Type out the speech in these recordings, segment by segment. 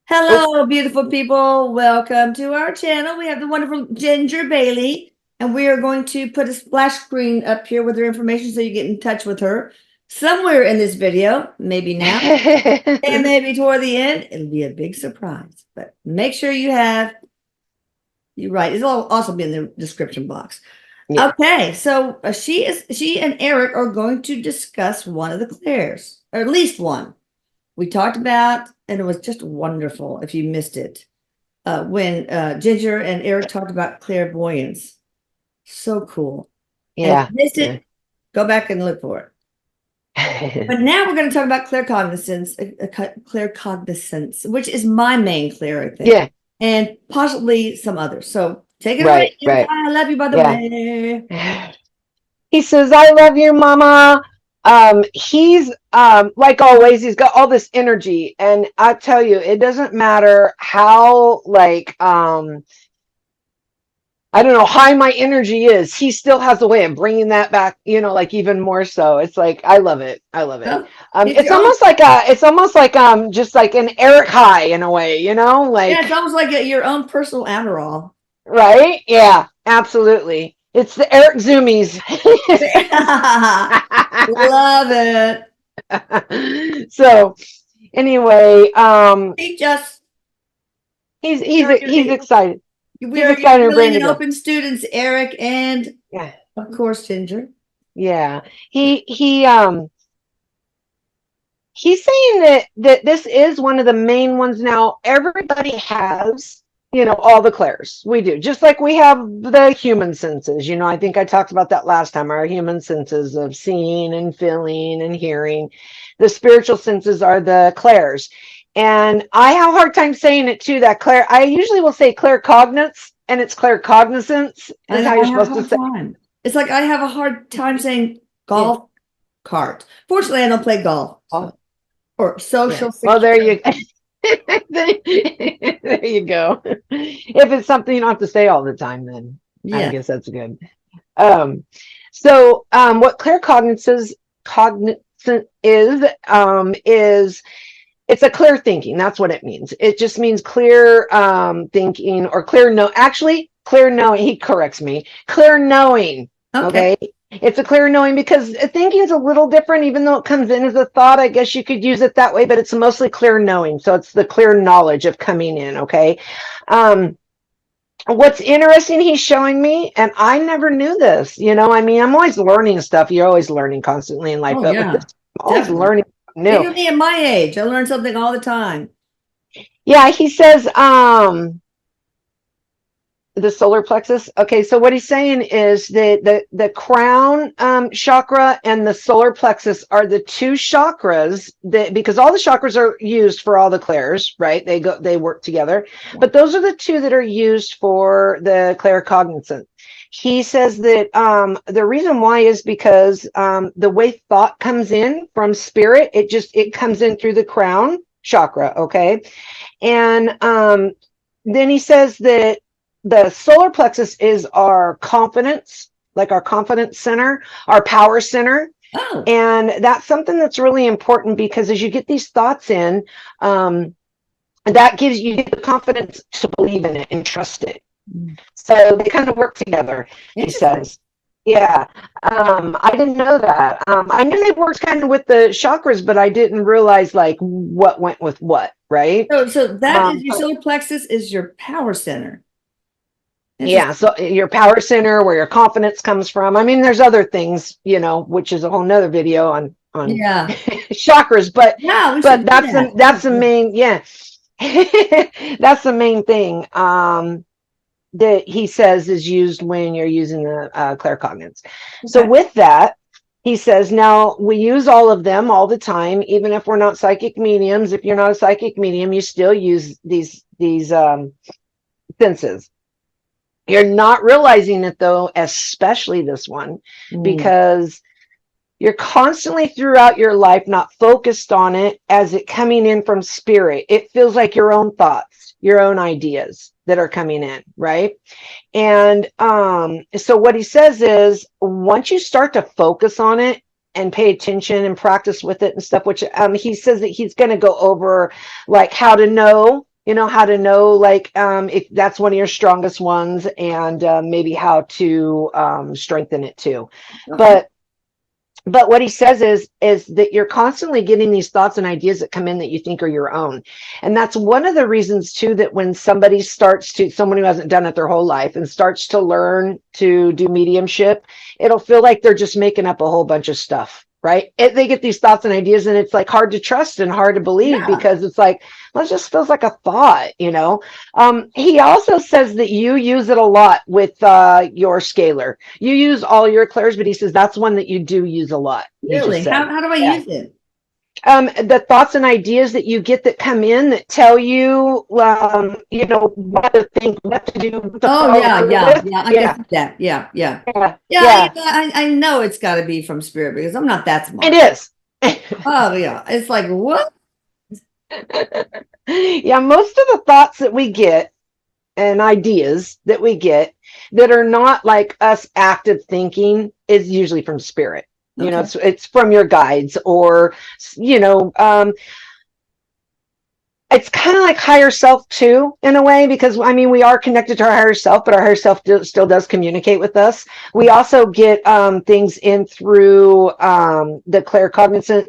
Oh, Hello, beautiful people. Welcome to our channel. We have the wonderful Ginger Bailey, and we are going to put a splash screen up here with her information so you get in touch with her somewhere in this video, maybe now, and maybe toward the end. It'll be a big surprise, but make sure you're right. It'll also be in the description box. yeah. Okay, so she and Erik are going to discuss one of the clairs, or at least one. We talked about, and it was just wonderful if you missed it, when Ginger and Erik talked about clairvoyance. So cool. And if Yeah. you missed Yeah. it, go back and look for it. But now we're going to talk about claircognizance, which is my main clair, I think, Yeah. and possibly some others. So take it Right. away. Right. I love you, by the Yeah. way. He says, "I love you, Mama." He's like always, he's got all this energy, and I tell you, it doesn't matter how I don't know, high my energy is. He still has a way of bringing that back, like even more so. It's like I love it. I love it. Well, it's It's your own, almost like just like an Erik high in a way, yeah, like. it's almost like your own personal Adderall. Right? Yeah, absolutely. It's the Erik Zoomies. Love it. So anyway, Teach us. he's excited. We He's are your excited and willing ready and to go. open students, Erik, and Yeah, of course, Ginger. yeah. He's saying that this is one of the main ones now. Everybody has, all the clairs. We do. Just like we have the human senses. I think I talked about that last time, our human senses of seeing and feeling and hearing. The spiritual senses are the clairs. And I have a hard time saying it too, that clair. I usually will say claircognizance, and it's claircognizance I is know how I you're have a supposed to hard say. time. It's like I have a hard time saying Yeah. golf cart. Fortunately, I don't play golf. Oh, Or yeah. social Well, there you security. there you go. If it's something you don't have to say all the time, then I Yeah. guess that's good. Um, what cognizant is it's a clear thinking. That's what it means. It just means clear thinking or clear no. Actually, clear knowing. He corrects me. Clear knowing. Okay. Okay. It's a clear knowing because thinking is a little different, even though it comes in as a thought. I guess you could use it that way, but it's mostly clear knowing. So it's the clear knowledge of coming in. Okay. What's interesting, he's showing me, and I never knew this. I mean, I'm always learning stuff. You're always learning constantly in life, Oh, but with this, yeah. I'm always Definitely. learning new. Even me at my age, I learn something all the time. Yeah, he says, the solar plexus. Okay, so what he's saying is that the crown chakra and the solar plexus are the two chakras that, because all the chakras are used for all the clairs, right? They work together, but those are the two that are used for the claircognizant. He says that the reason why is because the way thought comes in from spirit, it comes in through the crown chakra. Okay, and then he says that the solar plexus is our confidence, like our confidence center, our power center. Oh. And that's something that's really important because as you get these thoughts in, that gives you the confidence to believe in it and trust it. So they kind of work together, he says. Yeah, I didn't know that. I knew they worked kind of with the chakras, but I didn't realize like what went with what, right? So that is your solar plexus is your power center. Yeah, so your power center, where your confidence comes from. I mean, there's other things, which is a whole nother video on Yeah. chakras, but Yeah, we but should do that. that's the main, yeah. That's the main thing that he says is used when you're using the claircognizance. Okay. So with that, he says, now we use all of them all the time, even if we're not psychic mediums. If you're not a psychic medium, you still use these senses. You're not realizing it though, especially this one, because you're constantly throughout your life not focused on it as it coming in from spirit. It feels like your own thoughts, your own ideas that are coming in, right? And so what he says is once you start to focus on it and pay attention and practice with it and stuff, which he says that he's going to go over like how to know you know, how to know like if that's one of your strongest ones, and maybe how to strengthen it too. Okay. But what he says is that you're constantly getting these thoughts and ideas that come in that you think are your own. And that's one of the reasons too, that when somebody someone who hasn't done it their whole life and starts to learn to do mediumship, it'll feel like they're just making up a whole bunch of stuff, right? They get these thoughts and ideas, and it's like hard to trust and hard to believe, Yeah. because it's like, well, it just feels like a thought, you know? He also says that you use it a lot with your scalar. You use all your clairs, but he says that's one that you do use a lot. Really? How do I use it? The thoughts and ideas that you get that come in that tell you, you know, what to think, what to do. What to Oh, yeah. I yeah, get that. Yeah. yeah. I know it's got to be from spirit because I'm not that smart. It is. Oh, yeah. It's like, what? Yeah, most of the thoughts that we get and ideas that we get that are not like us active thinking is usually from spirit. You know, it's from your guides, or, you know, it's kind of like higher self too, in a way, because I mean, we are connected to our higher self, but our higher self still does communicate with us. We also get things in through the claircognizance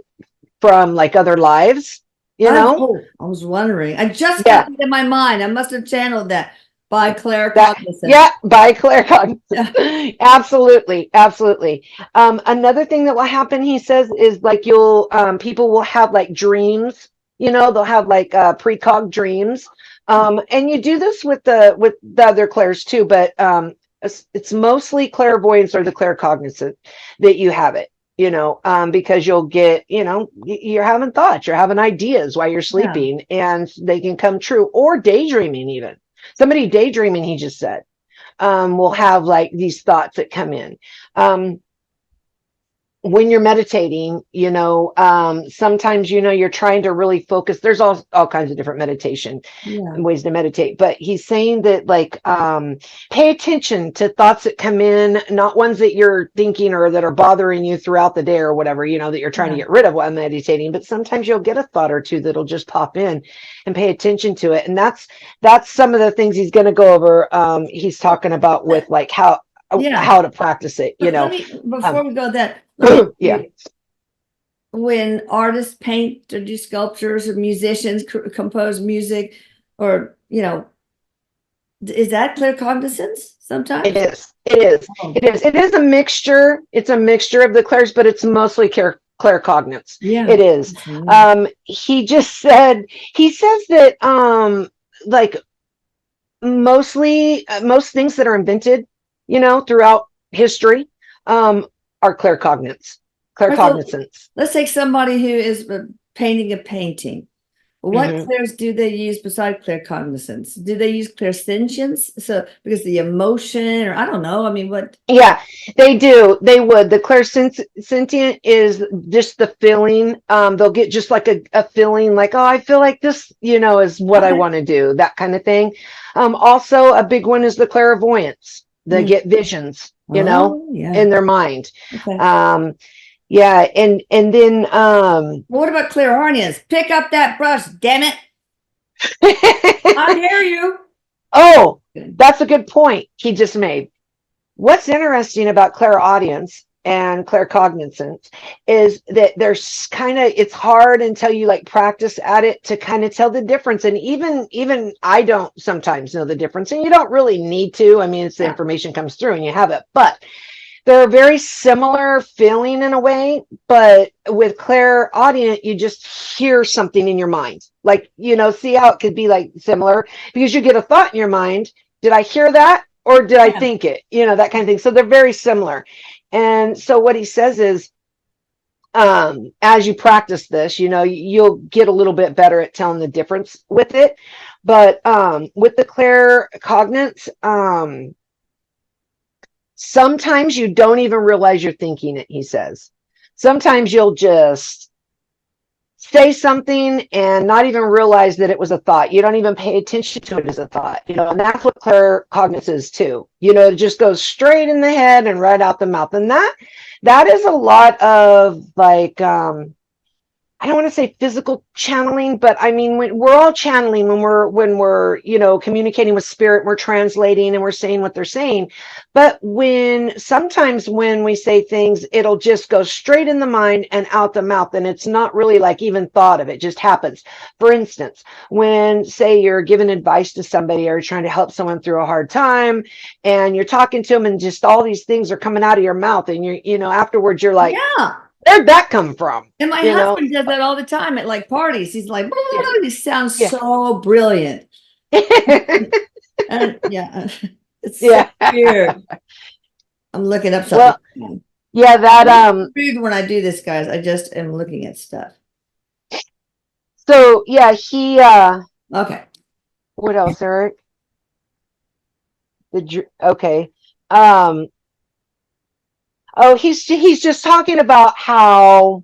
from like other lives, you know? I was wondering. I just got it in my mind. I must have channeled that by claircognizance. Yeah, by claircognizance. Yeah. Absolutely. Another thing that will happen, he says, is like people will have like dreams. You know, they'll have like precog dreams. And you do this with the other clairs too, but it's mostly clairvoyance or the claircognizance that you have it. You know, because you'll get, you know, you're having thoughts, you're having ideas while you're sleeping, and they can come true, or daydreaming even. Somebody daydreaming, he just said, will have like these thoughts that come in. When you're meditating, you know, sometimes, you know, you're trying to really focus. There's all kinds of different meditation ways to meditate, but he's saying that like, pay attention to thoughts that come in, not ones that you're thinking or that are bothering you throughout the day or whatever, you know, that you're trying to get rid of while meditating. But sometimes you'll get a thought or two that'll just pop in, and pay attention to it. And that's some of the things he's going to go over. He's talking about with like how to practice it, you know. Before we go that, when artists paint or do sculptures, or musicians compose music, or, you know, is that claircognizance sometimes? It is. It is a mixture. It's a mixture of the clairs, but it's mostly claircognizance. Yeah, it is. He just said, he says that like most things that are invented, you know, throughout history, are claircognizance. Let's take somebody who is painting a painting. What clairs do they use besides claircognizance? Do they use clairsentience? So because the emotion, or I don't know. I mean, what? Yeah, they do. They would. The clairsentient is just the feeling. They'll get just like a feeling, like, oh, I feel like this, you know, is what I want to do. That kind of thing. Also, a big one is the clairvoyance. They get visions, you know, in their mind. Yeah, and then what about clairaudience? Pick up that brush, damn it. I hear you. Oh, that's a good point he just made. What's interesting about clairaudience and claircognizance is that there's kind of, it's hard until you like practice at it to kind of tell the difference. And even I don't sometimes know the difference, and you don't really need to. I mean, it's the information comes through and you have it, but they're a very similar feeling in a way. But with clairaudient, you just hear something in your mind. Like, you know, see how it could be like similar, because you get a thought in your mind. Did I hear that? Or did I think it? You know, that kind of thing. So they're very similar. And so what he says is, as you practice this, you know, you'll get a little bit better at telling the difference with it. But with the claircognizance, sometimes you don't even realize you're thinking it, he says. Sometimes you'll just say something and not even realize that it was a thought. You don't even pay attention to it as a thought, you know, and that's what claircognizance is too. You know, it just goes straight in the head and right out the mouth. And that is a lot of like I don't want to say physical channeling, but I mean, when we're all channeling when we're, you know, communicating with spirit, we're translating and we're saying what they're saying. But sometimes when we say things, it'll just go straight in the mind and out the mouth. And it's not really like even thought of, it just happens. For instance, when say you're giving advice to somebody or trying to help someone through a hard time and you're talking to them and just all these things are coming out of your mouth and you know, afterwards you're like, Yeah. where'd that come from? And my You know? husband does that all the time at like parties. He's like, Yeah. he sounds Yeah. so brilliant. And yeah, it's so Yeah. weird. I'm looking up something. Well, yeah, that Rude when I do this, guys. I just am looking at stuff. so yeah, he Okay. what else, Eric? Okay. Um oh, he's just talking about how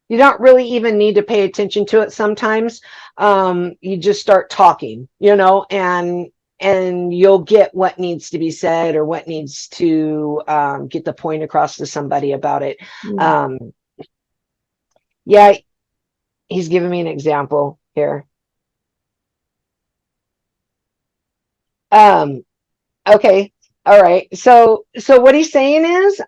you don't really even need to pay attention to it sometimes. You just start talking, you know, and you'll get what needs to be said or what needs to get the point across to somebody about it. Yeah, he's giving me an example here. Okay. All right. So what he's saying is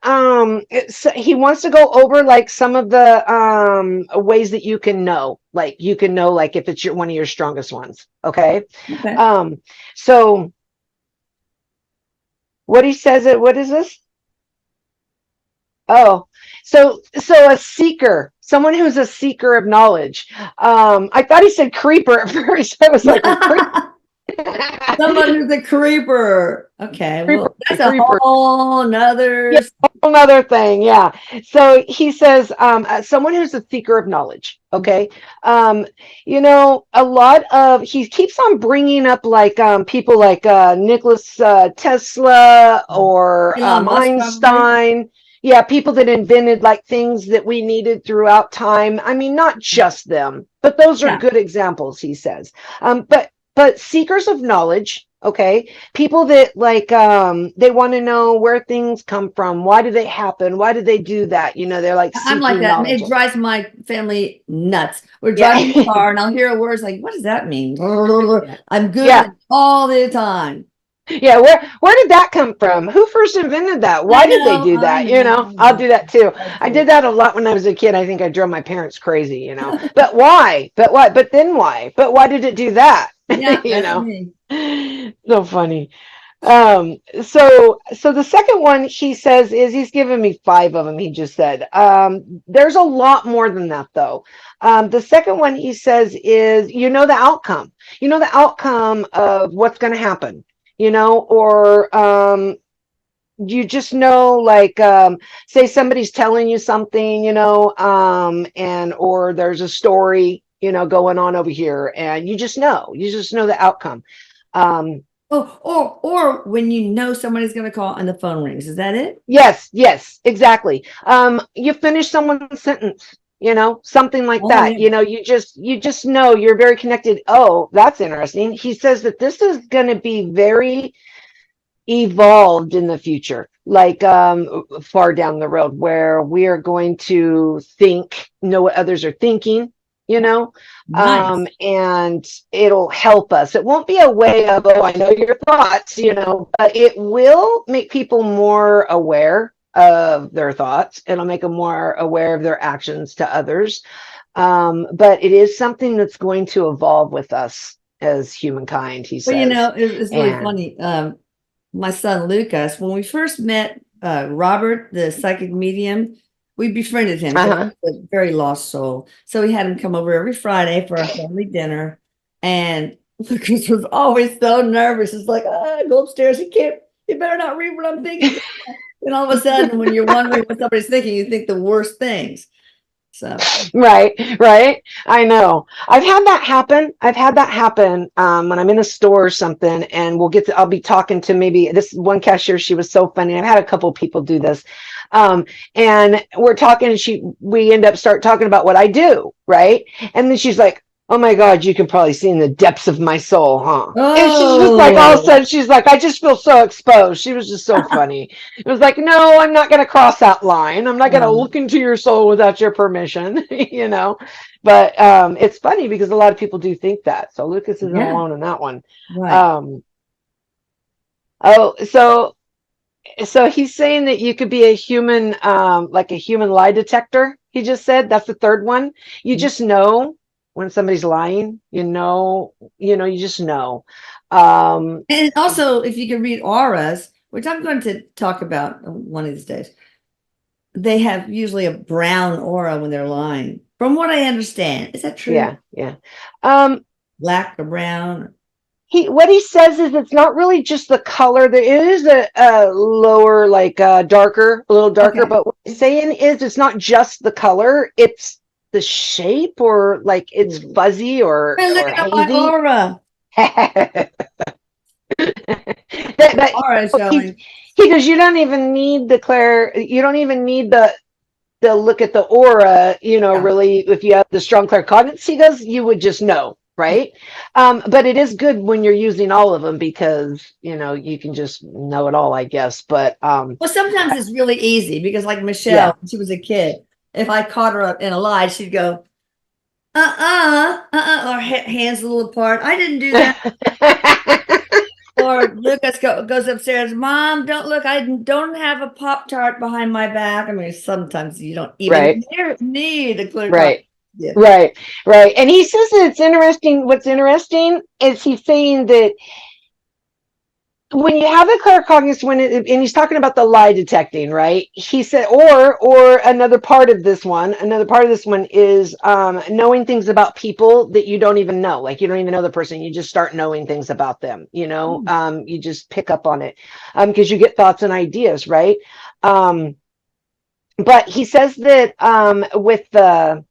he wants to go over like some of the ways that you can know. Like you can know like if it's one of your strongest ones. Okay. Okay. So what he says what is this? Oh, so a seeker, someone who's a seeker of knowledge. I thought he said creeper at first. I was like, well, creeper. Someone who's a creeper. Okay, well, that's a creeper. whole nother. Yeah, another thing. Yeah. So he says, someone who's a seeker of knowledge. Okay. You know, a lot of he keeps on bringing up like people like Nicholas Tesla or Elon Musk, Einstein. probably. Yeah, people that invented like things that we needed throughout time. I mean, not just them, but those are good examples, he says. But seekers of knowledge, okay, people that like they want to know where things come from, why do they happen, why do they do that, you know, they're like I'm like that. knowledge. It drives my family nuts. We're driving the car and I'll hear a word like, what does that mean? I'm good all the time. Yeah, where did that come from? Who first invented that? Why did they do that? You know, I'll do that too. I did that a lot when I was a kid. I think I drove my parents crazy, you know. But why? But what? But then why? But why did it do that? Yeah, you know. me. So funny. So the second one he says is he's given me 5 of them, he just said. There's a lot more than that though. The second one he says is you know the outcome. You know the outcome of what's going to happen. You know, or you just know, like, say somebody's telling you something, you know, and or there's a story, you know, going on over here, and you just know the outcome. Or when you know someone is going to call and the phone rings, is that it? Yes, exactly. You finish someone's sentence. You know, something like that. Yeah. You know, you just know you're very connected. Oh, that's interesting. He says that this is going to be very evolved in the future, like far down the road, where we are going to know what others are thinking, you know. Nice. And it'll help us. It won't be a way of, oh, I know your thoughts, you know, but it will make people more aware of their thoughts. It'll make them more aware of their actions to others. But it is something that's going to evolve with us as humankind, he says. Well, you know, it's really funny. My son Lucas, when we first met Robert, the psychic medium, we befriended him. A very lost soul. So we had him come over every Friday for our family dinner. And Lucas was always so nervous. It's like, go upstairs. You better not read what I'm thinking. And all of a sudden, when you're wondering what somebody's thinking, you think the worst things. So right. I know. I've had that happen when I'm in a store or something, and I'll be talking to maybe this one cashier. She was so funny. I've had a couple people do this. And we're talking, and we end up start talking about what I do, right? And then she's like, oh my God, you can probably see in the depths of my soul, huh? And she's just like, all of a sudden, she's like, I just feel so exposed. She was just so funny. It was like, no, I'm not going to cross that line. I'm not going to look into your soul without your permission, you know? but it's funny because a lot of people do think that. So Lucas isn't Yeah. alone in that one. Right. Oh, so he's saying that you could be a human, like a human lie detector. He just said that's the third one. You just know when somebody's lying. You just know. And also, if you can read auras, which I'm going to talk about one of these days, they have usually a brown aura when they're lying. From what I understand, is that true? Yeah. Black or brown? What he says is it's not really just the color. There is a lower, like darker, a little darker. Okay. But what he's saying is it's not just the color; it's the shape, or like it's fuzzy or Hey, look or at my hazy. aura. Aura is showing. He goes, you don't even need you don't even need the look at the aura, really, if you have the strong claircognizance, he goes, you would just know, right? But it is good when you're using all of them because, you can just know it all, I guess. But well, sometimes it's really easy because like Michelle, when she was a kid, if I caught her up in a lie, she'd go, or hands a little apart. I didn't do that. Or Lucas goes upstairs, Mom, don't look. I don't have a Pop-Tart behind my back. I mean, sometimes you don't even need a clear right. Yeah. Right. And he says that it's interesting. What's interesting is he's saying that when you have a claircognizance, and he's talking about the lie detecting, right? He said, or another part of this one is knowing things about people that you don't even know. Like you don't even know the person, you just start knowing things about them. You just pick up on it because you get thoughts and ideas, right? But he says that with the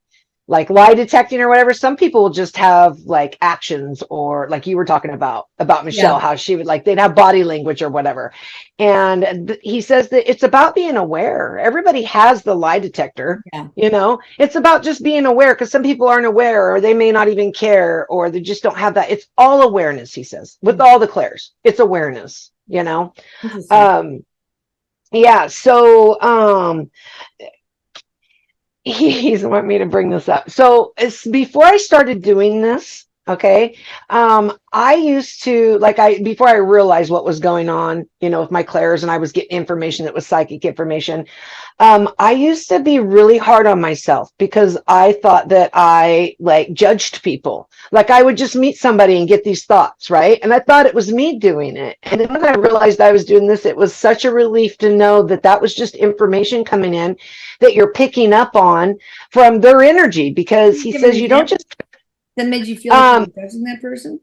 like lie detecting or whatever, some people will just have like actions, or like you were talking about Michelle, how she would they'd have body language or whatever. And he says that it's about being aware. Everybody has the lie detector. It's about just being aware, because some people aren't aware, or they may not even care, or they just don't have that. It's all awareness, he says, with all the clairs. It's awareness. So he's want me to bring this up. So before I started doing this, okay, I used to before I realized what was going on, with my clairs, and I was getting information that was psychic information. I used to be really hard on myself because I thought that I judged people. Like I would just meet somebody and get these thoughts, right? And I thought it was me doing it. And then when I realized I was doing this, it was such a relief to know that that was just information coming in that you're picking up on from their energy, because he says you don't just. That made you feel like you were judging that person?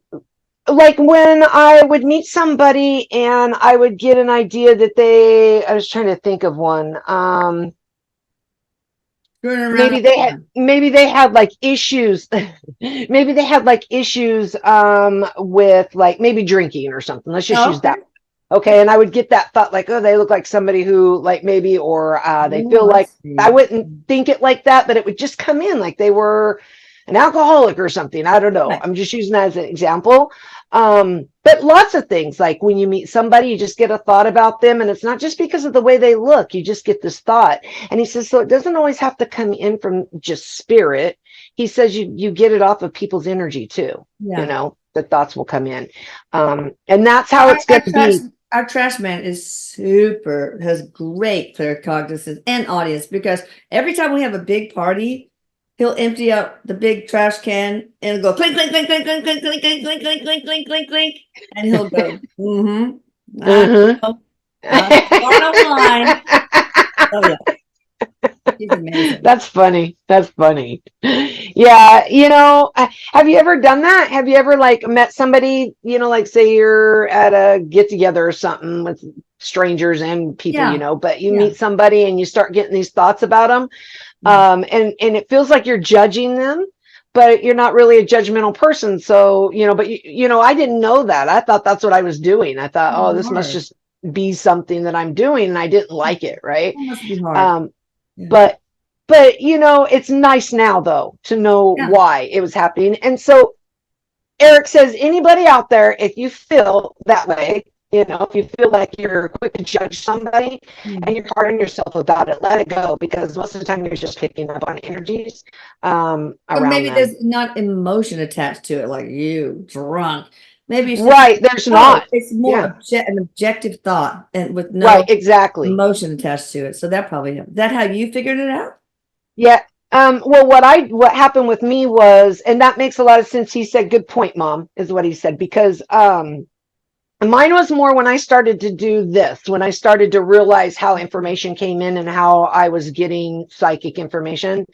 Like when I would meet somebody and I would get an idea that I was trying to think of one. Maybe they had like issues. Maybe they had like issues with like maybe drinking or something. Let's just use that. Okay, and I would get that thought like, oh, they look like somebody who like maybe, or they feel like, I wouldn't think it like that, but it would just come in like they were an alcoholic or something. I don't know. Right. I'm just using that as an example. But lots of things, like when you meet somebody, you just get a thought about them, and it's not just because of the way they look. You just get this thought. And he says, so it doesn't always have to come in from just spirit. He says you get it off of people's energy too. The thoughts will come in. And that's how it's going to be. Our trash man has great claircognizance and audience, because every time we have a big party, he'll empty out the big trash can and go clink, clink, clink, clink, clink, clink, clink, clink, clink, clink, clink, clink, clink, clink, and he'll go, Oh yeah. He's amazing. That's funny. Yeah. Have you ever done that? Have you ever met somebody, say you're at a get together or something with strangers and people, but you meet somebody and you start getting these thoughts about them. And it feels like you're judging them, but you're not really a judgmental person. So, but I didn't know that. I thought that's what I was doing. I thought, oh, this must just be something that I'm doing, and I didn't like it. Right. It must be hard. But it's nice now though to know why it was happening. And so Erik says, anybody out there, if you feel that way, You know, if you feel like you're quick to judge somebody and you're hard on yourself about it, let it go, because most of the time you're just picking up on energies Or around maybe them. there's not emotion attached to it, like you drunk. Maybe it's just, Right, there's not. it's more an objective thought and with no Right, exactly. emotion attached to it. So that probably, is that how you figured it out? Yeah. Well, what happened with me was, and that makes a lot of sense. He said, "Good point, Mom," is what he said, because mine was more when I started to do this, when I started to realize how information came in and how I was getting psychic information.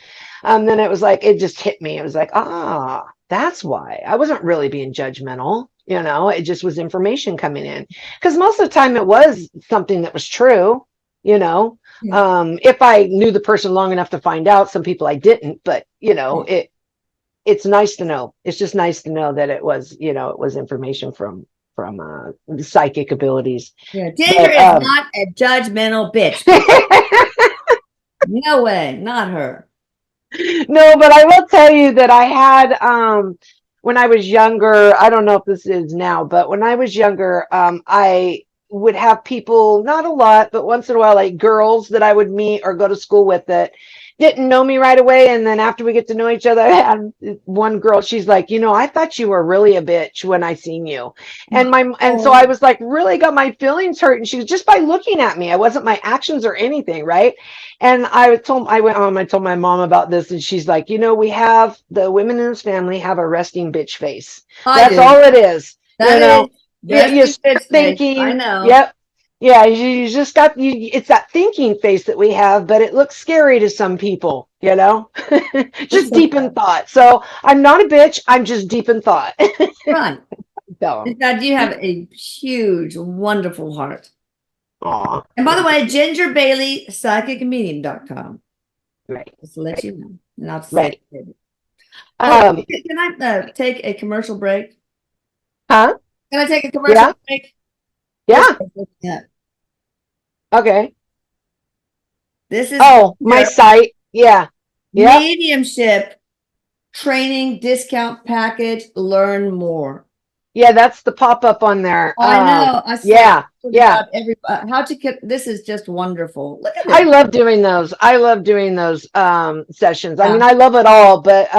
Then it was like, it just hit me. It was like, that's why I wasn't really being judgmental. You know, it just was information coming in, because most of the time it was something that was true, you know. If I knew the person long enough to find out. Some people I didn't, but you know, it's nice to know. It's just nice to know that it was, you know, it was information from psychic abilities. Yeah, Ginger is not a judgmental bitch. No way, not her. No, but I will tell you that I had when I was younger, I don't know if this is now, but when I was younger, I would have people, not a lot, but once in a while, like girls that I would meet or go to school with that didn't know me right away. And then after we get to know each other, I had one girl, she's like, you know, I thought you were really a bitch when I seen you. And so I was like, really got my feelings hurt. And she was just by looking at me. I wasn't my actions or anything, right? And I told my mom about this, and she's like, you know, we have the women in this family have a resting bitch face. That's all it is. You know, you start thinking, I know. Yep. Yeah, you just got it's that thinking face that we have, but it looks scary to some people, you know. Just deep in thought. So I'm not a bitch, I'm just deep in thought. Right. So, God, you have a huge, wonderful heart. aw. And by the way, Ginger Bailey, psychicmedium.com. Right. Just to let you know. And I'll Right. say it. Um, Can I take a commercial break? huh? Can I take a commercial break? Yeah. Okay. This is my site. Yeah. Yep. Mediumship training discount package. Learn more. Yeah, that's the pop-up on there. I know. I yeah. How to get this is just wonderful. Look at I this. love doing those. I love doing those sessions. I Yeah. mean, I love it all, but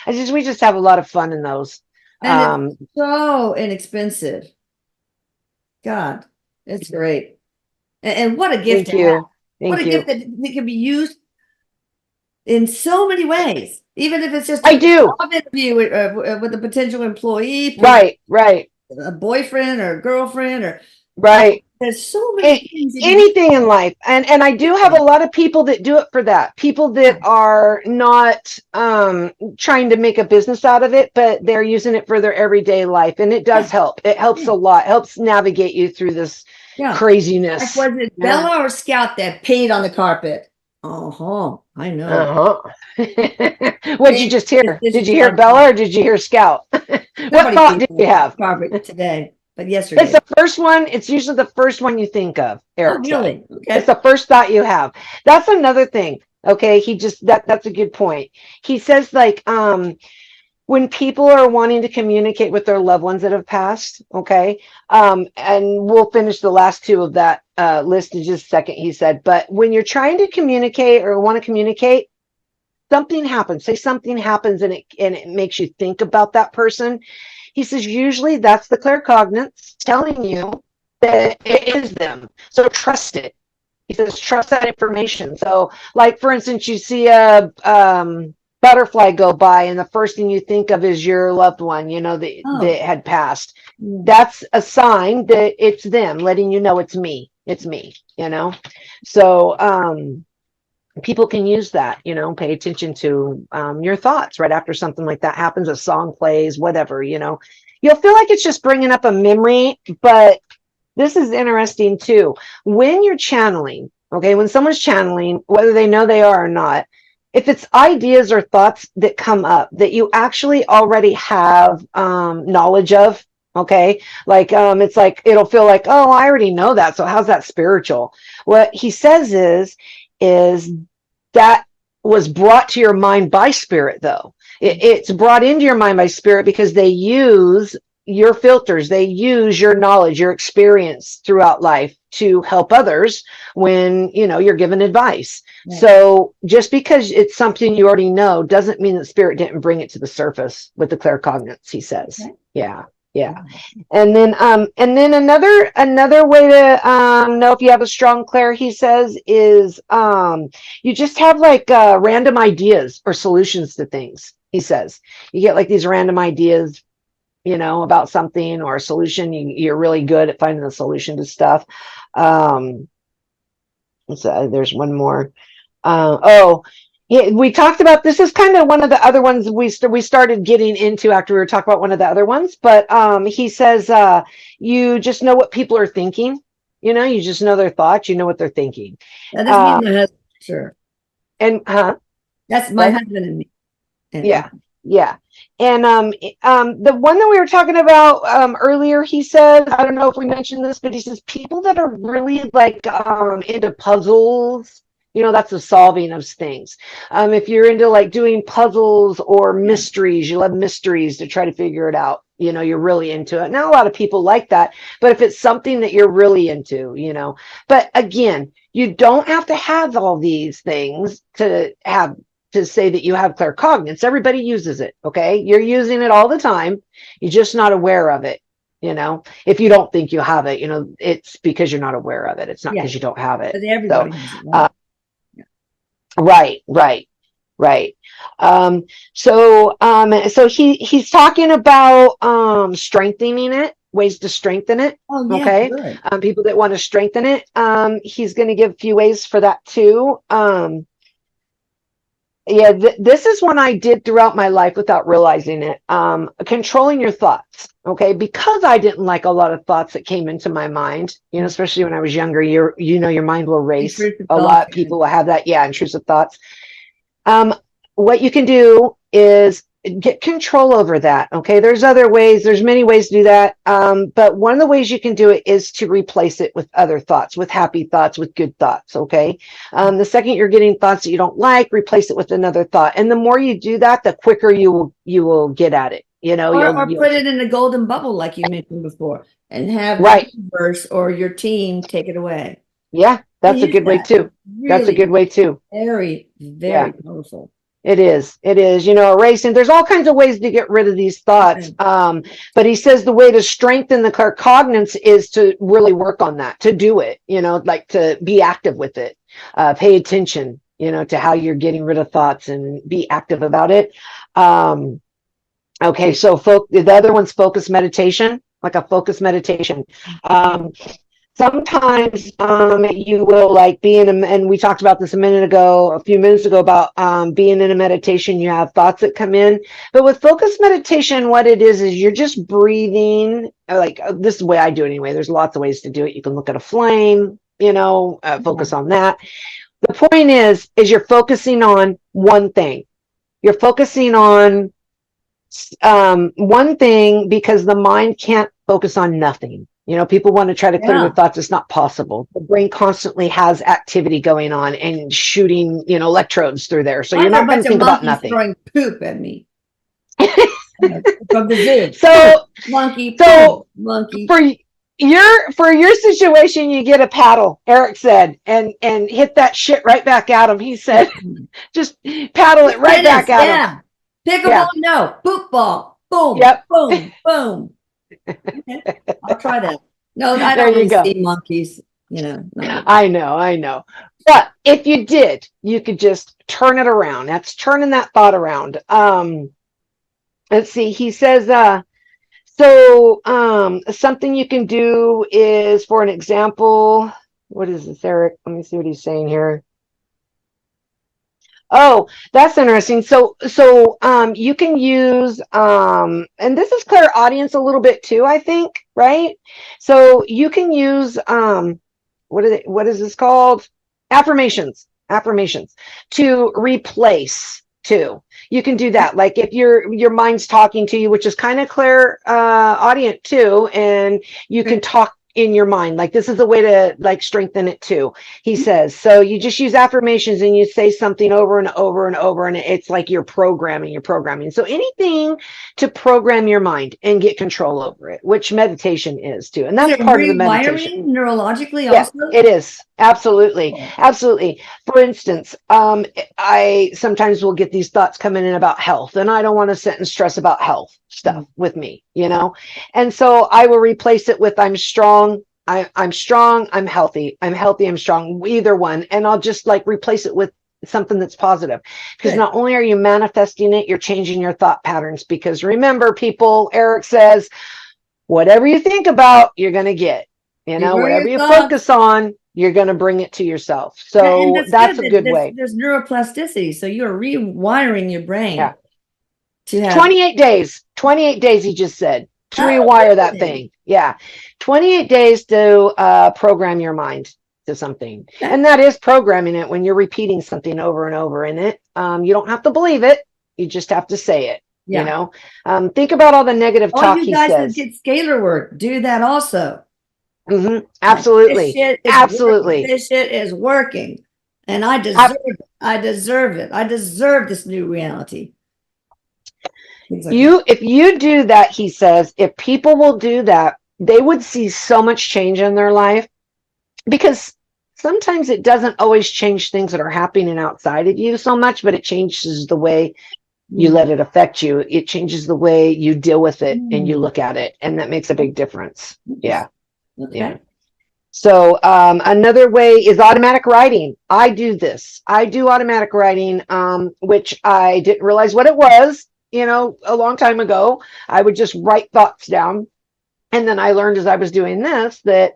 we just have a lot of fun in those. And it's so inexpensive. God, it's great. And what a gift Thank to you. have. Thank What a you. gift that can be used in so many ways, even if it's just I a do. job interview with a potential employee, Right. a boyfriend or a girlfriend, or Right. there's so many things. Anything in life. And I do have a lot of people that do it for that. People that are not trying to make a business out of it, but they're using it for their everyday life. And it does help. It helps a lot. It helps navigate you through this craziness. Like, was it Bella or Scout that peed on the carpet? I know. What'd you just hear? Did you hear Bella or did you hear Scout? What thought did you have? Carpet today, but yesterday. It's the first one. It's usually the first one you think of, Erik. Oh, really? Okay. It's the first thought you have. That's another thing. Okay. That's a good point. He says, like, when people are wanting to communicate with their loved ones that have passed, okay, and we'll finish the last two of that list in just a second, he said, but when you're trying to communicate or want to communicate, something happens. Say something happens and it makes you think about that person. He says, usually that's the claircognizance telling you that it is them. So trust it. He says, trust that information. So, like, for instance, you see a butterfly go by and the first thing you think of is your loved one, you know, that had passed. That's a sign that it's them letting you know it's me, you know. So people can use that, you know, pay attention to your thoughts right after something like that happens. A song plays, whatever, you know. You'll feel like it's just bringing up a memory, but this is interesting too. When you're channeling, okay, when someone's channeling, whether they know they are or not, if it's ideas or thoughts that come up that you actually already have knowledge of, okay, like it's like, it'll feel like, oh, I already know that, so how's that spiritual? What he says is that was brought to your mind by spirit, though. It's brought into your mind by spirit because they use your filters. They use your knowledge, your experience throughout life to help others when, you know, you're given advice. Right. So just because it's something you already know doesn't mean that spirit didn't bring it to the surface with the claircognizance, he says. Okay. Yeah. And then another way to know if you have a strong clair, he says, is you just have like random ideas or solutions to things. He says you get like these random ideas, you know, about something or a solution. You're really good at finding the solution to stuff. So there's one more. Yeah, we talked about this. Is kind of one of the other ones we started getting into after we were talking about one of the other ones. But he says you just know what people are thinking. You know, you just know their thoughts. You know what they're thinking. That doesn't mean my husband, sure. And That's my husband and me. Yeah. And the one that we were talking about earlier, he said, I don't know if we mentioned this, but he says people that are really like into puzzles, you know, that's the solving of things. If you're into like doing puzzles or mysteries, you love mysteries to try to figure it out. You know, you're really into it. Now, a lot of people like that, but if it's something that you're really into, you know, but again, you don't have to have all these things to say that you have claircognizance. Everybody uses it. Okay. You're using it all the time. You're just not aware of it. You know, if you don't think you have it, you know, it's because you're not aware of it. It's not because you don't have it. But everybody has it, right? So he's talking about strengthening it, ways to strengthen it. Oh, yeah, okay. Good. People that want to strengthen it. He's going to give a few ways for that too. This is one I did throughout my life without realizing it. Controlling your thoughts. Okay. Because I didn't like a lot of thoughts that came into my mind, you know, especially when I was younger, your mind will race. A lot of people will have that. Yeah. Intrusive thoughts. What you can do is get control over that. Okay. There's other ways. There's many ways to do that. But one of the ways you can do it is to replace it with other thoughts, with happy thoughts, with good thoughts. Okay. The second you're getting thoughts that you don't like, replace it with another thought. And the more you do that, the quicker you will get at it. You know, or put it in a golden bubble, like you mentioned before, and have the universe or your team take it away. Yeah. That's a good way too. Really, that's a good way too. Very powerful. It is, you know, erasing. There's all kinds of ways to get rid of these thoughts. But he says the way to strengthen the claircognizance is to really work on that, to do it, you know, like to be active with it, pay attention, you know, to how you're getting rid of thoughts and be active about it. Okay. So the other one's focus meditation, like a focus meditation. Sometimes you will like be in and we talked about this a few minutes ago about being in a meditation, you have thoughts that come in. But with focus meditation, what it is you're just breathing. Like this is the way I do it anyway. There's lots of ways to do it. You can look at a flame, you know, focus on that. The point is you're focusing on one thing. You're focusing on one thing because the mind can't focus on nothing. You know, people want to try to clear their thoughts. It's not possible. The brain constantly has activity going on and shooting, you know, electrodes through there. So you're not going to think about nothing. Throwing poop at me. From the zoo. So monkey. For your situation, you get a paddle. Erik said, and hit that shit right back at him. He said, just paddle it right back at him. Pickleball, no. Poop ball. Boom. Yep. Boom. Boom. Okay. I'll try that. No, I don't really see monkeys, you know. No. I know. But if you did, you could just turn it around. That's turning that thought around. Let's see. He says, something you can do is, for an example, what is this, Erik? Let me see what he's saying here. Oh, that's interesting. So you can use, and this is clairaudience a little bit too, I think, right? So you can use, what is this called? Affirmations to replace too. You can do that. Like if your mind's talking to you, which is kind of clairaudient too, and you can talk in your mind. Like this is a way to like strengthen it too. He says, so you just use affirmations and you say something over and over and over, and it's like you're programming. So anything to program your mind and get control over it, which meditation is too. And that's part of the meditation. Neurologically Yeah, also? it is. Absolutely. Absolutely. For instance, I sometimes will get these thoughts coming in about health, and I don't want to sit and stress about health stuff with me, you know? And so I will replace it with I'm strong. I'm strong. I'm healthy. I'm healthy. I'm strong. Either one. And I'll just like replace it with something that's positive, because not only are you manifesting it, you're changing your thought patterns. Because remember, people, Erik says, whatever you think about, you're going to get, you know, whatever you focus on, you're going to bring it to yourself. So that's a good way. There's neuroplasticity. So you're rewiring your brain. Yeah. To have 28 days, 28 days, he just said, to rewire that thing. Yeah. 28 days to program your mind to something. And that is programming it when you're repeating something over and over in it. You don't have to believe it. You just have to say it. You know, think about all the negative talk he says. All you guys that get scalar work, do that also. Absolutely. Absolutely. This shit is working. And I deserve it. I deserve it. I deserve this new reality. If you do that, he says, if people will do that, they would see so much change in their life, because sometimes it doesn't always change things that are happening outside of you so much, but it changes the way you let it affect you. It changes the way you deal with it and you look at it. And that makes a big difference. Yeah. Okay. Yeah. So another way is automatic writing. I do this. I do automatic writing, which I didn't realize what it was, you know, a long time ago. I would just write thoughts down. And then I learned as I was doing this that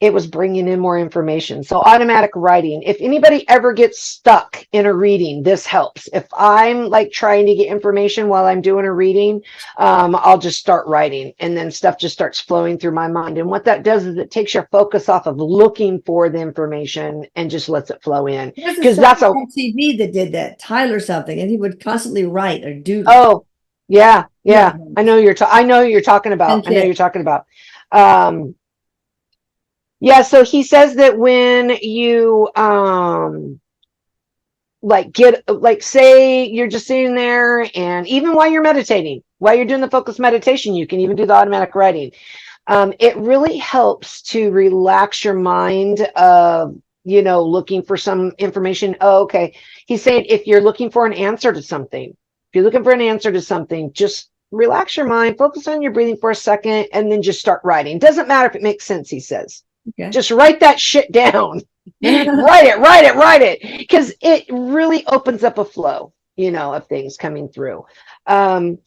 it was bringing in more information. So automatic writing. If anybody ever gets stuck in a reading, this helps. If I'm like trying to get information while I'm doing a reading, I'll just start writing, and then stuff just starts flowing through my mind. And what that does is it takes your focus off of looking for the information and just lets it flow in. Because that's on TV that did that, Tyler something, and he would constantly write or do. Oh, yeah. I know you're talking about. Yeah, so he says that when you say you're just sitting there, and even while you're meditating, while you're doing the focused meditation, you can even do the automatic writing. It really helps to relax your mind of, you know, looking for some information. Oh, okay. He's saying if you're looking for an answer to something, just relax your mind, focus on your breathing for a second, and then just start writing. Doesn't matter if it makes sense, he says. Okay. Just write that shit down. write it. Because it really opens up a flow, you know, of things coming through. So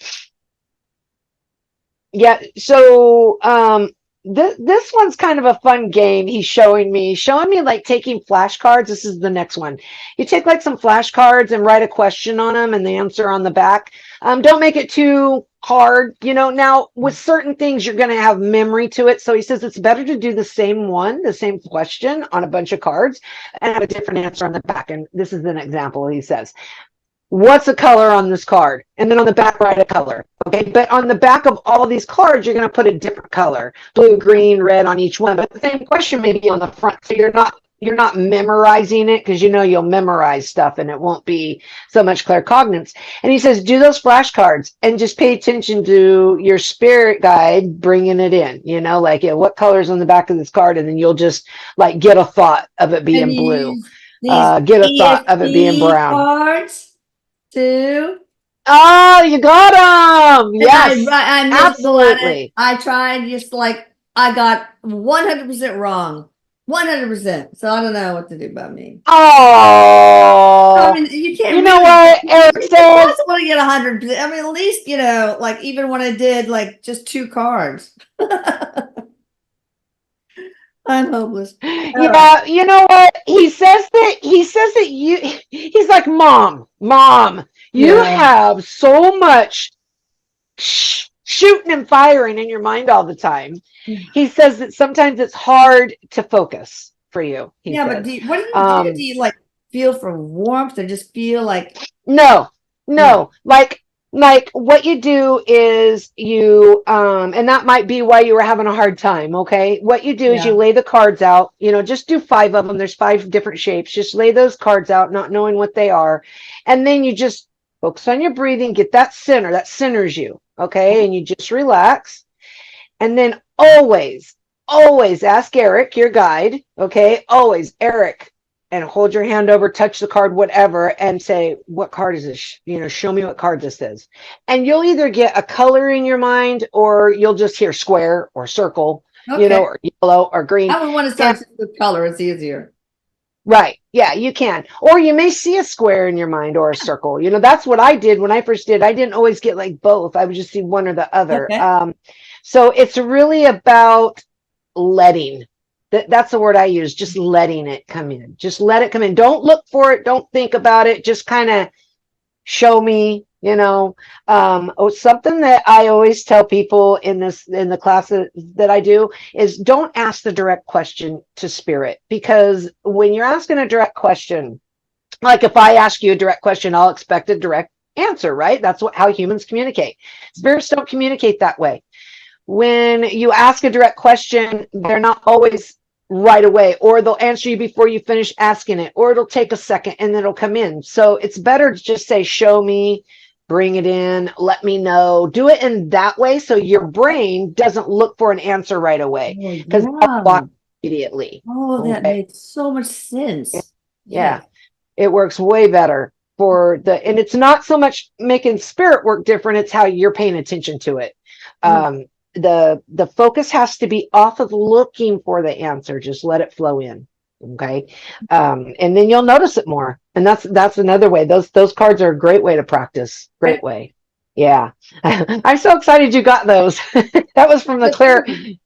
this one's kind of a fun game. He's showing me like taking flashcards. This is the next one. You take like some flashcards and write a question on them and the answer on the back. Don't make it too hard, you know. Now with certain things you're going to have memory to it, so he says it's better to do the same question on a bunch of cards and have a different answer on the back. And this is an example. He says, what's the color on this card? And then on the back, write a color. Okay, but on the back of all these cards, you're going to put a different color, blue, green, red on each one. But the same question may be on the front, so you're not memorizing it, because you know you'll memorize stuff and it won't be so much claircognizance. And he says, do those flashcards and just pay attention to your spirit guide bringing it in. You know, like, yeah, what color's on the back of this card, and then you'll just like get a thought of it being blue, get a thought of it being brown. Cards too. Oh, you got them. Yes, absolutely. I tried, just like I got 100% wrong. 100%. So I don't know what to do about me. Oh, I mean, you can't. You know what Erik says? I want to get 100%. I mean, at least, you know, like even when I did like just 2 cards. I'm hopeless. Yeah, you know what? He says that he's like, Mom, you have so much shooting and firing in your mind all the time. He says that sometimes it's hard to focus for you. But what do you do? Do you like feel for warmth, or just feel like no, like Like what you do is you and that might be why you were having a hard time. Okay, what you do is you Yeah. lay the cards out, just do 5 of them. There's 5 different shapes. Just lay those cards out, not knowing what they are, and then you just focus on your breathing, get that center that centers you. Okay, and you just relax, and then always ask Erik, your guide. Okay, always Erik, and hold your hand over, touch the card, whatever, and say, what card is this? Show me what card this is. And you'll either get a color in your mind, or you'll just hear square or circle, Okay. or yellow or green. I would want to And start with color. It's easier. right, yeah, you can. Or you may see a square in your mind or a circle. That's what I did when I first did. I didn't always get like both. I would just see one or the other. Okay. So it's really about letting. That's the word I use. Just letting it come in. Just let it come in. Don't look for it. Don't think about it. Just kind of show me. Something that I always tell people in the classes that I do is don't ask the direct question to spirit, because when you're asking a direct question, like if I ask you a direct question, I'll expect a direct answer, right? That's how humans communicate. Spirits don't communicate that way. When you ask a direct question, they're not always right away, or they'll answer you before you finish asking it, or it'll take a second and then it'll come in. So it's better to just say, show me, bring it in, let me know. Do it in that way so your brain doesn't look for an answer right away, Oh, because that'll block yeah. immediately. Oh, that Okay. made so much sense. Yeah. Yeah. It works way better and it's not so much making spirit work different, it's how you're paying attention to it. Yeah. The focus has to be off of looking for the answer. Just let it flow in. Okay. And then you'll notice it more. And that's another way. Those cards are a great way to practice. Great way. Yeah. I'm so excited you got those. That was from the clairvoyance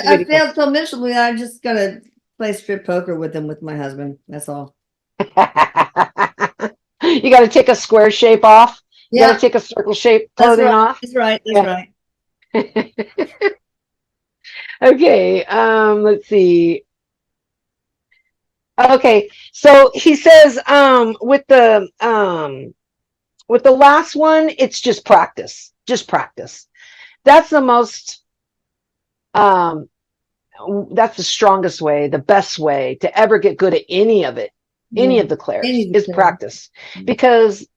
I video. failed so miserably. I'm just gonna play strip poker with them with my husband. That's all. You got to take a square shape off. You got Yeah, to take a circle shape that's clothing right. off. That's right. That's Yeah. right. Okay. Let's see. Okay. So he says, with the last one, it's just practice. Just practice. That's the most um that's the strongest way, the best way to ever get good at any of it, any Yeah. of the clairs, Any is declare. practice. Because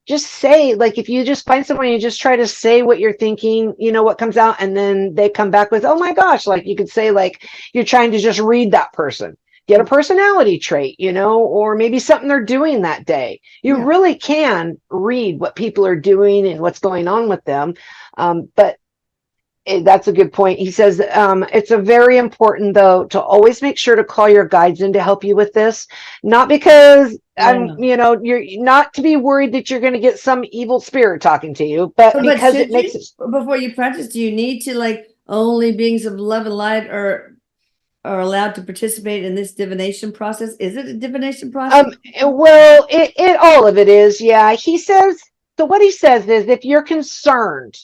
just say, like, if you just find someone, you just try to say what you're thinking, what comes out, and then they come back with, oh my gosh, like you could say, like, you're trying to just read that person, get a personality trait, or maybe something they're doing that day. You Yeah. really can read what people are doing and what's going on with them. But that's a good point. He says it's a very important, though, to always make sure to call your guides in to help you with this. Not because Yeah. you're not to be worried that you're going to get some evil spirit talking to you, but But because it should makes you, it. before you practice, do you need to like only beings of love and light are allowed to participate in this divination process? Is it a divination process? Well, it all of it is, yeah. He says, so what he says is, if you're concerned,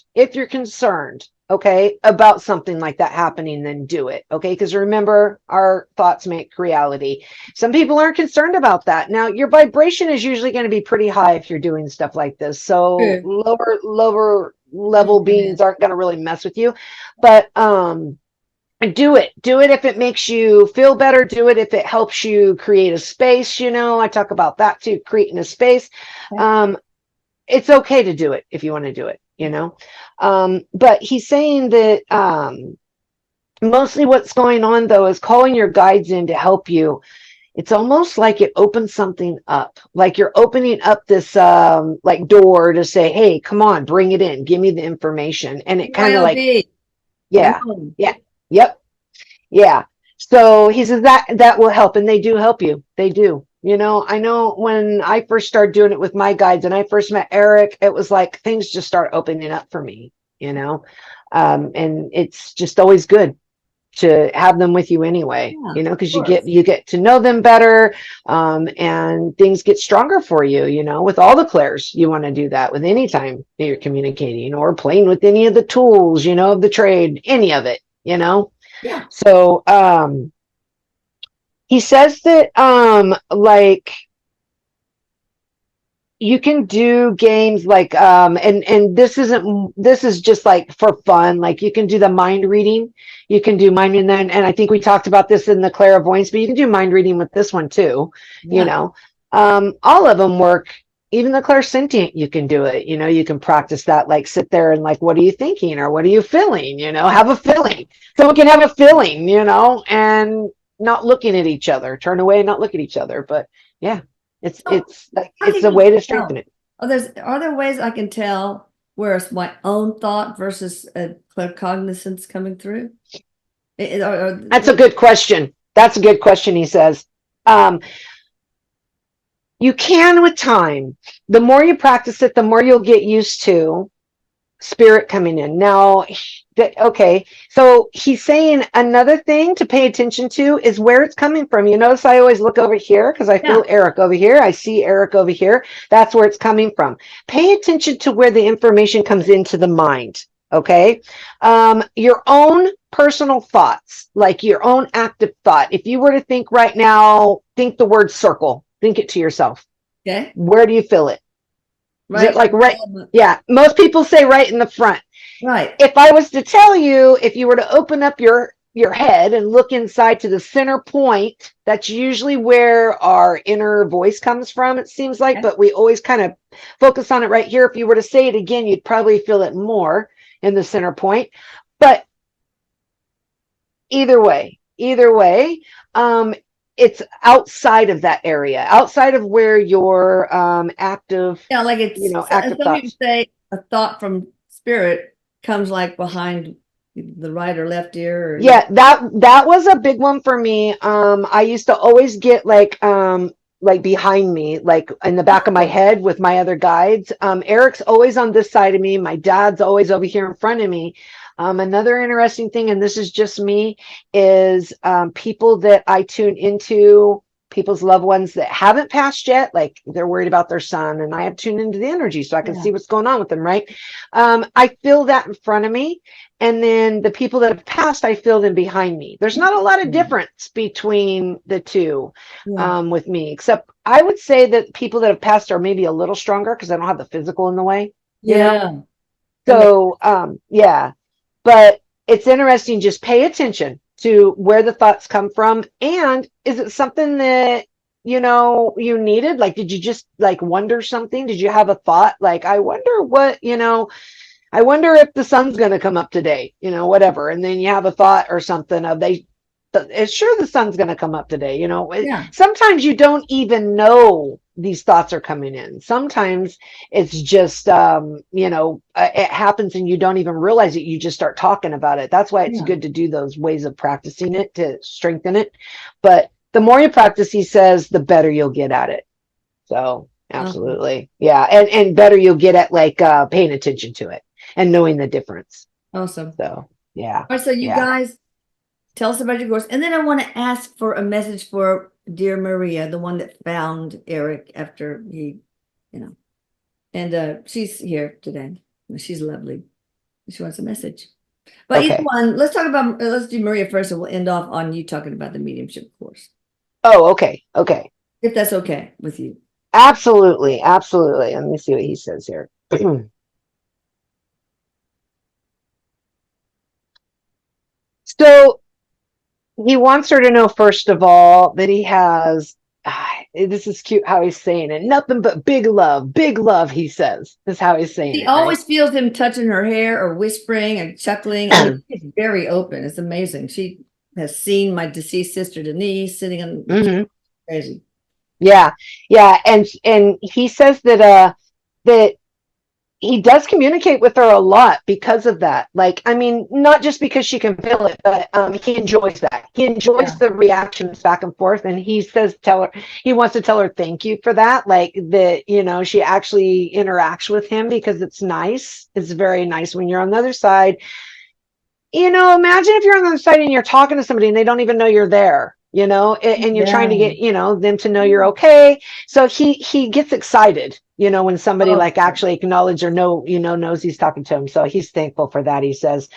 okay, about something like that happening, then do it, okay? Because remember, our thoughts make reality. Some people aren't concerned about that. Now, your vibration is usually going to be pretty high if you're doing stuff like this. So True. lower level beings aren't going to really mess with you. But do it if it makes you feel better. Do it if it helps you create a space. I talk about that too, creating a space. It's okay to do it if you want to do it. But he's saying that mostly what's going on, though, is calling your guides in to help you. It's almost like it opens something up, like you're opening up this like door to say, hey, come on, bring it in, give me the information. And it kind of like, BYOB. yeah, yep. Yeah. So he says that will help, and they do help you. They do. I know when I first started doing it with my guides and I first met Erik, it was like things just start opening up for me, and it's just always good to have them with you anyway, because you get to know them better, and things get stronger for you, with all the clairs. You want to do that with any time you're communicating or playing with any of the tools, of the trade, any of it, Yeah. So he says that like you can do games like and this is just like for fun. Like you can do the mind reading. You can do mind reading, and I think we talked about this in the clairvoyance, but you can do mind reading with this one too. You know, all of them work. Even the clairsentient, you can do it. You know, you can practice that. Like sit there and like, what are you thinking or what are you feeling? You know, have a feeling. Someone can have a feeling. You know, and not looking at each other. Turn away and not look at each other. But yeah. It's like it's a way to strengthen it. Oh, are there ways I can tell where it's my own thought versus a claircognizance coming through? That's a good question. That's a good question, he says. You can with time. The more you practice it, the more you'll get used to spirit coming in. Now, okay, so he's saying another thing to pay attention to is where it's coming from. You notice I always look over here because I feel Erik over here. I see Erik over here. That's where it's coming from. Pay attention to where the information comes into the mind. Okay, your own personal thoughts, like your own active thought. If you were to think right now, think the word circle. Think it to yourself. Okay. Where do you feel it? Right. Is it like right? Yeah. Most people say right in the front. Right. If I was to tell you, if you were to open up your head and look inside to the center point, that's usually where our inner voice comes from, it seems like, but we always kind of focus on it right here. If you were to say it again, you'd probably feel it more in the center point. But either way, it's outside of that area, outside of where your active, like it's, you know, active thoughts. Some people say a thought from spirit comes like behind the right or left ear. Yeah, that was a big one for me. I used to always get like behind me, like in the back of my head with my other guides. Erik's always on this side of me. My dad's always over here in front of me. Another interesting thing, and this is just me, is people that I tune into, people's loved ones that haven't passed yet, like they're worried about their son, and I have tuned into the energy so I can see what's going on with them, right? I feel that in front of me. And then the people that have passed, I feel them behind me. There's not a lot of difference between the two with me, except I would say that people that have passed are maybe a little stronger because I don't have the physical in the way. You know? So, yeah. But it's interesting. Just pay attention to where the thoughts come from. And is it something that, you know, you needed? Like, did you just like wonder something? Did you have a thought? Like, I wonder what, you know, I wonder if the sun's going to come up today, you know, whatever. And then you have a thought or something of it's sure the sun's going to come up today. You know, sometimes you don't even know these thoughts are coming in. Sometimes it's just, you know, it happens and you don't even realize it. You just start talking about it. That's why it's good to do those ways of practicing it to strengthen it. But the more you practice, he says, the better you'll get at it. So absolutely. Yeah. And better you'll get at like paying attention to it and knowing the difference. Awesome. So, yeah. All right, so you guys tell us about your course. And then I want to ask for a message for dear Maria, the one that found Erik after he, you know, and she's here today. She's lovely. She wants a message. But either one, let's do Maria first, and we'll end off on you talking about the mediumship course. Oh, okay. Okay. If that's okay with you. Absolutely. Absolutely. Let me see what he says here. So he wants her to know, first of all, that he has, this is cute how he's saying it, nothing but big love, he says, is how he's saying it. He always feels him touching her hair or whispering and chuckling. I mean, she's very open. It's amazing. She has seen my deceased sister Denise sitting on crazy. Yeah. And he says that that he does communicate with her a lot because of that. Like, I mean, not just because she can feel it, but he enjoys that. He enjoys the reactions back and forth. And he says, he wants to tell her thank you for that. Like that, you know, she actually interacts with him because it's nice. It's very nice when you're on the other side. You know, imagine if you're on the other side and you're talking to somebody and they don't even know you're there. You know, and you're trying to get, you know, them to know you're okay. So he gets excited, you know, when somebody like actually acknowledges or knows he's talking to him. So he's thankful for that, he says.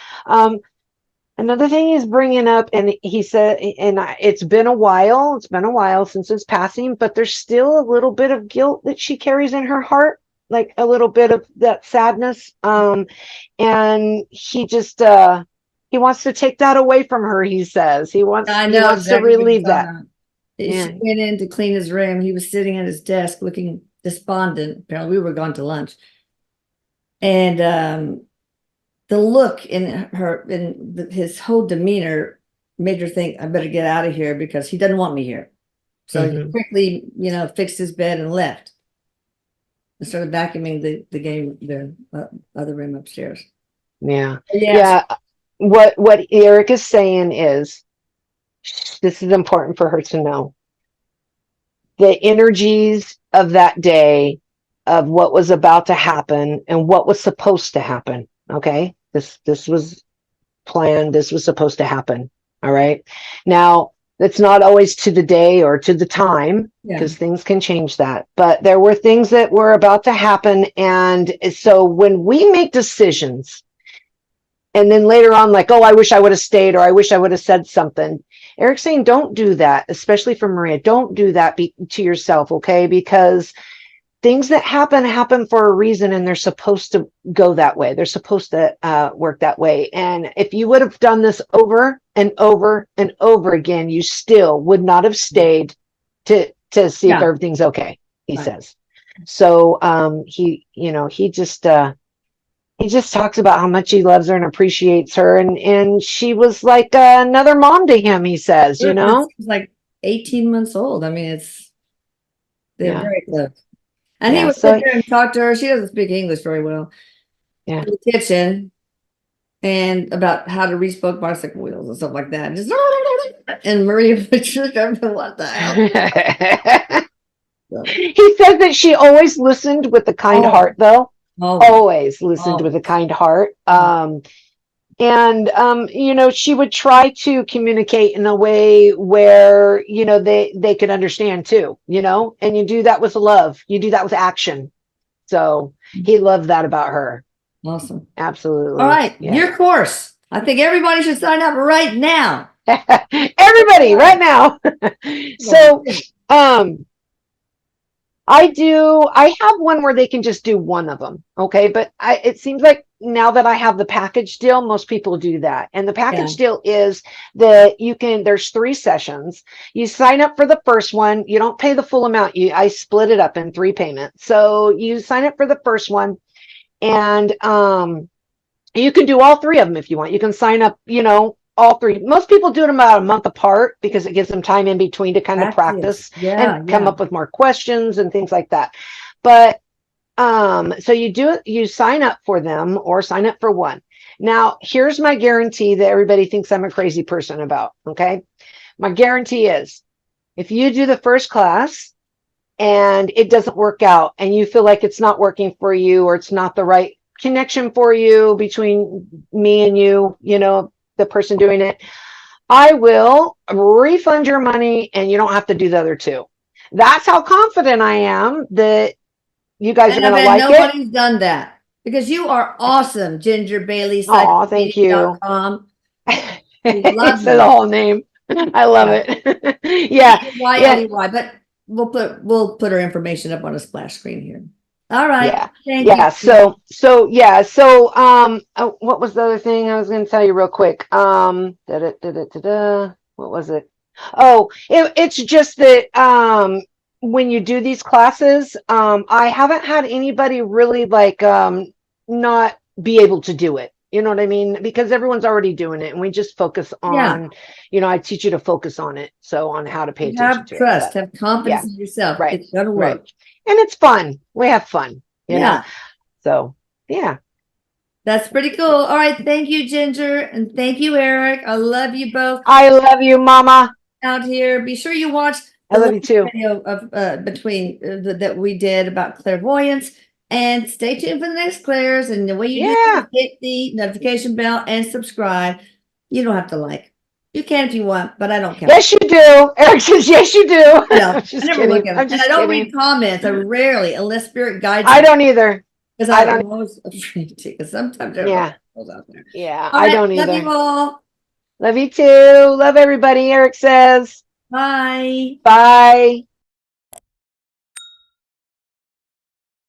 Another thing he's bringing up, and he said, it's been a while. It's been a while since his passing, but there's still a little bit of guilt that she carries in her heart, like a little bit of that sadness. And he just he wants to take that away from her. He says he wants to relieve that. She went in to clean his room. He was sitting at his desk looking despondent. Apparently, we were gone to lunch, and the look in his whole demeanor made her think, I better get out of here because he doesn't want me here. So he quickly, fixed his bed and left. And started vacuuming the other room upstairs. Yeah. What Erik is saying is, this is important for her to know. The energies of that day, of what was about to happen and what was supposed to happen. Okay, this was planned. This was supposed to happen. All right. Now, it's not always to the day or to the time, because things can change that. But there were things that were about to happen. And so when we make decisions, and then later on, like, oh, I wish I would have stayed, or I wish I would have said something. Erik's saying, don't do that, especially for Maria. Don't do that to yourself, okay? Because things that happen for a reason, and they're supposed to go that way. They're supposed to work that way. And if you would have done this over and over and over again, you still would not have stayed to see if everything's okay, he says. So he just talks about how much he loves her and appreciates her. And she was like another mom to him, he says, She's like 18 months old. I mean, they're very close. And he would sit there and talk to her. She doesn't speak English very well. Yeah. In the kitchen, and about how to re-spoke bicycle wheels and stuff like that. Just, and Maria would just what the hell? He said that she always listened with a kind heart, though. Always listened with a kind heart. She would try to communicate in a way where, they could understand too, and you do that with love. You do that with action. So he loved that about her. Awesome. Absolutely. All right. Yeah. Your course. I think everybody should sign up right now. Everybody right now. So, I have one where they can just do one of them. Okay. But it seems like now that I have the package deal, most people do that. And the package deal is that there's 3 sessions. You sign up for the first one. You don't pay the full amount. I split it up in 3 payments. So you sign up for the first one, and you can do all 3 of them if you want. You can sign up, all 3. Most people do them about a month apart because it gives them time in between to kind of practice and come up with more questions and things like that. But so you sign up for them or sign up for one. Now, here's my guarantee that everybody thinks I'm a crazy person about. Okay. My guarantee is, if you do the first class and it doesn't work out and you feel like it's not working for you, or it's not the right connection for you between me and you, the person doing it, I will refund your money and you don't have to do the other 2. That's how confident I am that you guys are going to like it. Nobody's done that, because you are awesome, Ginger Bailey. Oh, thank you. Love the whole name. I love it. Y-L-E-Y, but we'll put her information up on a splash screen here. All right. Thank you. So what was the other thing I was going to tell you real quick? What was it? Oh, it's just that when you do these classes, I haven't had anybody really not be able to do it. You know what I mean? Because everyone's already doing it, and we just focus on, I teach you to focus on it. So on how to pay attention to trust, have confidence in yourself. Right. It's going to work. Right. And it's fun. We have fun, you know? So, yeah. That's pretty cool. All right. Thank you, Ginger. And thank you, Erik. I love you both. I love you, Mama. Out here. Be sure you watch I love you too. Video of that we did about clairvoyance. And stay tuned for the next clairs. And the way you do it, hit the notification bell and subscribe. You don't have to like. You can if you want, but I don't care. Yes, you do. Erik says, yes, you do. No, I never look at them. And I don't read comments. I rarely, unless Spirit guides me. I don't either. Because I'm always afraid to. Because sometimes there are out there. Yeah, I don't either. Love you all. Love you too. Love everybody, Erik says. Bye. Bye.